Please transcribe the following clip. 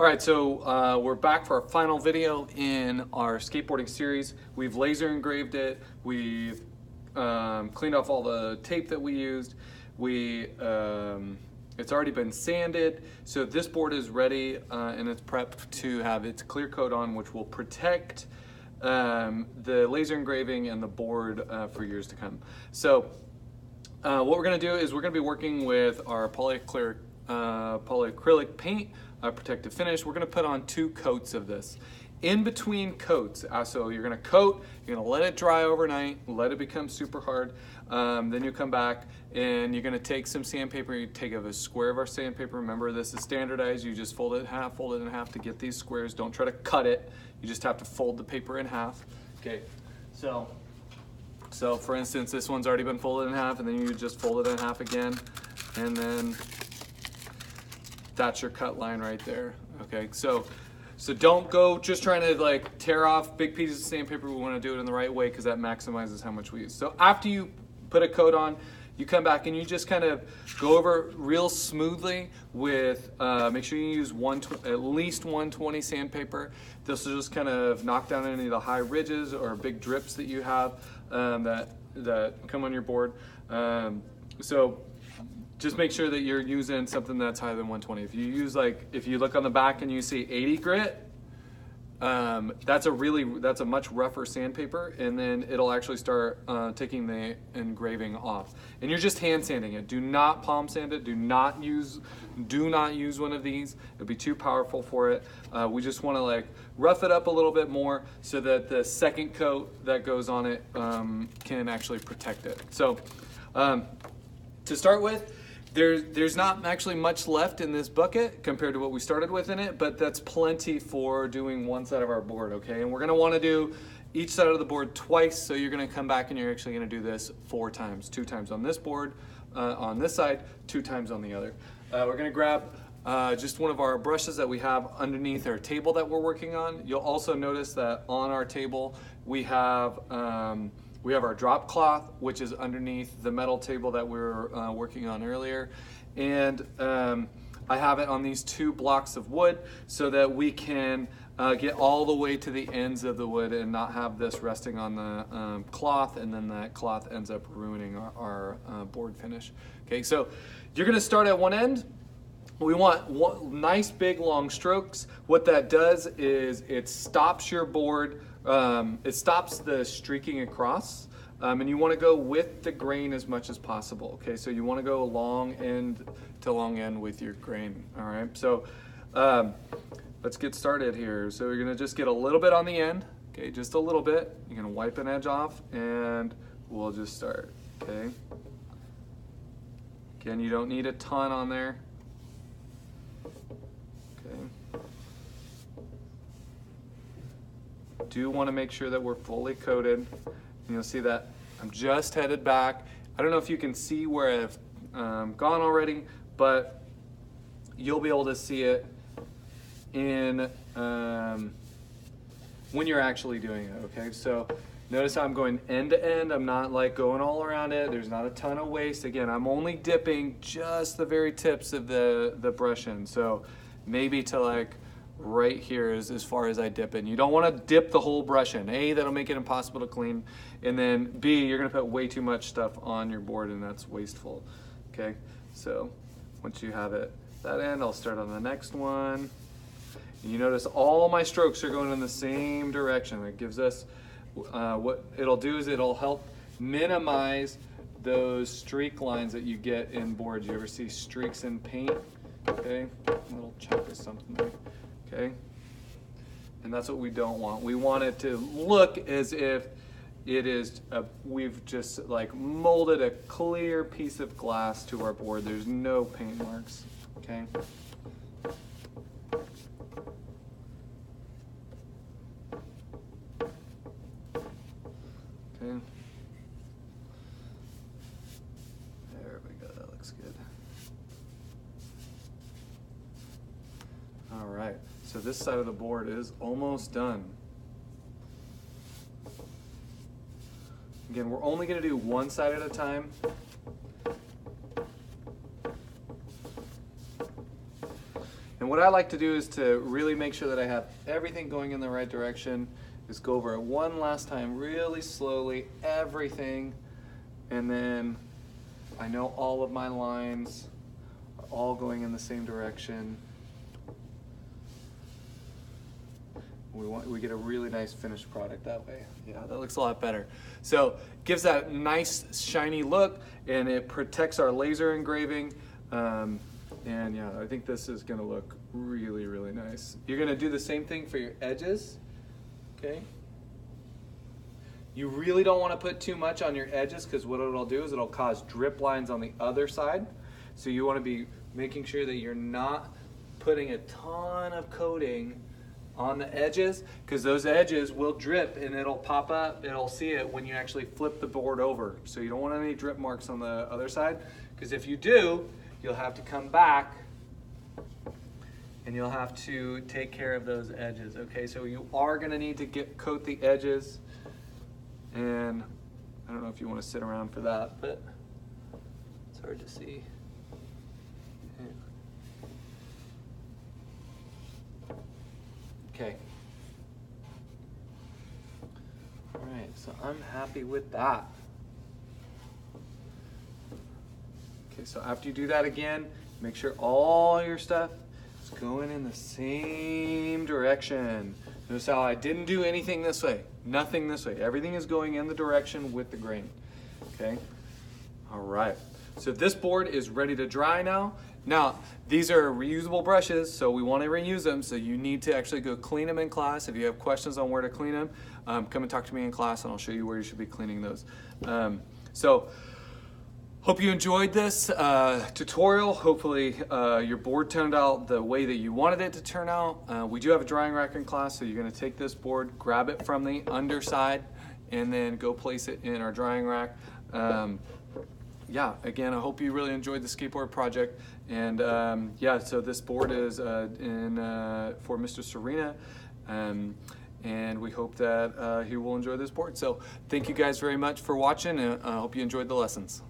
All right, so we're back for our final video in our skateboarding series. We've laser engraved it. We've cleaned off all the tape that we used. It's already been sanded, so this board is ready and it's prepped to have its clear coat on, which will protect the laser engraving and the board for years to come. So what we're going to do is we're going to be working with our polyacrylic paint, protective finish. We're going to put on 2 coats of this. In between coats, so you're going to coat, you're going to let it dry overnight, let it become super hard. Then you come back and you're going to take some sandpaper. You take a square of our sandpaper. Remember, this is standardized. You just fold it in half to get these squares. Don't try to cut it. You just have to fold the paper in half. Okay, so for instance, this one's already been folded in half, and then you just fold it in half again, and then that's your cut line right there. Okay, so don't go just trying to like tear off big pieces of sandpaper. We want to do it in the right way because that maximizes how much we use. So after you put a coat on, you come back and you just kind of go over real smoothly with, make sure you use at least 120 sandpaper. This will just kind of knock down any of the high ridges or big drips that you have that come on your board. So just make sure that you're using something that's higher than 120. If you use if you look on the back and you see 80 grit, that's a much rougher sandpaper, and then it'll actually start taking the engraving off. And you're just hand sanding it. Do not palm sand it. Do not use one of these. It'll be too powerful for it. We just want to rough it up a little bit more so that the second coat that goes on it can actually protect it. So to start with, there's not actually much left in this bucket compared to what we started with in it, but that's plenty for doing one side of our board, okay? And we're gonna wanna do each side of the board twice, so you're gonna come back and you're actually gonna do this 4 times. 2 times on this board, on this side, 2 times on the other. We're gonna grab just one of our brushes that we have underneath our table that we're working on. You'll also notice that on our table we have our drop cloth, which is underneath the metal table that we were working on earlier. And I have it on these 2 blocks of wood so that we can get all the way to the ends of the wood and not have this resting on the cloth, and then that cloth ends up ruining our board finish. Okay, so you're gonna start at one end. We want nice big long strokes. What that does is it stops your board, it stops the streaking across, and you want to go with the grain as much as possible. Okay, so you want to go long end to long end with your grain. All right, so let's get started here. So you're gonna just get a little bit on the end. Okay, just a little bit. You're gonna wipe an edge off, and we'll just start. Okay. Again, you don't need a ton on there. Do want to make sure that we're fully coated. And you'll see that I'm just headed back. I don't know if you can see where I've gone already, but you'll be able to see it in when you're actually doing it. Okay, so notice how I'm going end to end. I'm not going all around it. There's not a ton of waste. Again, I'm only dipping just the very tips of the brush in. So maybe to right here is as far as I dip in. You don't want to dip the whole brush in. A, that'll make it impossible to clean, and then B, you're going to put way too much stuff on your board, and that's wasteful. Okay, so once you have it that end, I'll start on the next one. And you notice all my strokes are going in the same direction. That gives us what it'll do is it'll help minimize those streak lines that you get in boards. You ever see streaks in paint? Okay, a little chunk of something there. Okay, and that's what we don't want. We want it to look as if it is we've just molded a clear piece of glass to our board. There's no paint marks. Okay. Okay. There we go. That looks good. All right. So this side of the board is almost done. Again, we're only going to do one side at a time. And what I like to do is to really make sure that I have everything going in the right direction. Just go over it one last time really slowly, everything, and then I know all of my lines are all going in the same direction. We get a really nice finished product that way. Yeah, that looks a lot better. So gives that nice shiny look, and it protects our laser engraving. And yeah, I think this is gonna look really, really nice. You're gonna do the same thing for your edges, okay? You really don't wanna put too much on your edges, because what it'll do is it'll cause drip lines on the other side. So you wanna be making sure that you're not putting a ton of coating on the edges, because those edges will drip and it'll pop up, it'll see it when you actually flip the board over. So you don't want any drip marks on the other side, because if you do, you'll have to come back and you'll have to take care of those edges. Okay, so you are gonna need to coat the edges, and I don't know if you want to sit around for that, but it's hard to see. Okay. All right, so I'm happy with that. Okay, so after you do that again, make sure all your stuff is going in the same direction. Notice how I didn't do anything this way, nothing this way. Everything is going in the direction with the grain, okay? All right, so this board is ready to dry now. Now, these are reusable brushes, so we want to reuse them, so you need to actually go clean them in class. If you have questions on where to clean them, come and talk to me in class and I'll show you where you should be cleaning those. So, hope you enjoyed this tutorial. Hopefully your board turned out the way that you wanted it to turn out. We do have a drying rack in class, so you're going to take this board, grab it from the underside, and then go place it in our drying rack. Yeah, again, I hope you really enjoyed the skateboard project. And yeah, so this board is for Mr. Serena. And we hope that he will enjoy this board. So thank you guys very much for watching, and I hope you enjoyed the lessons.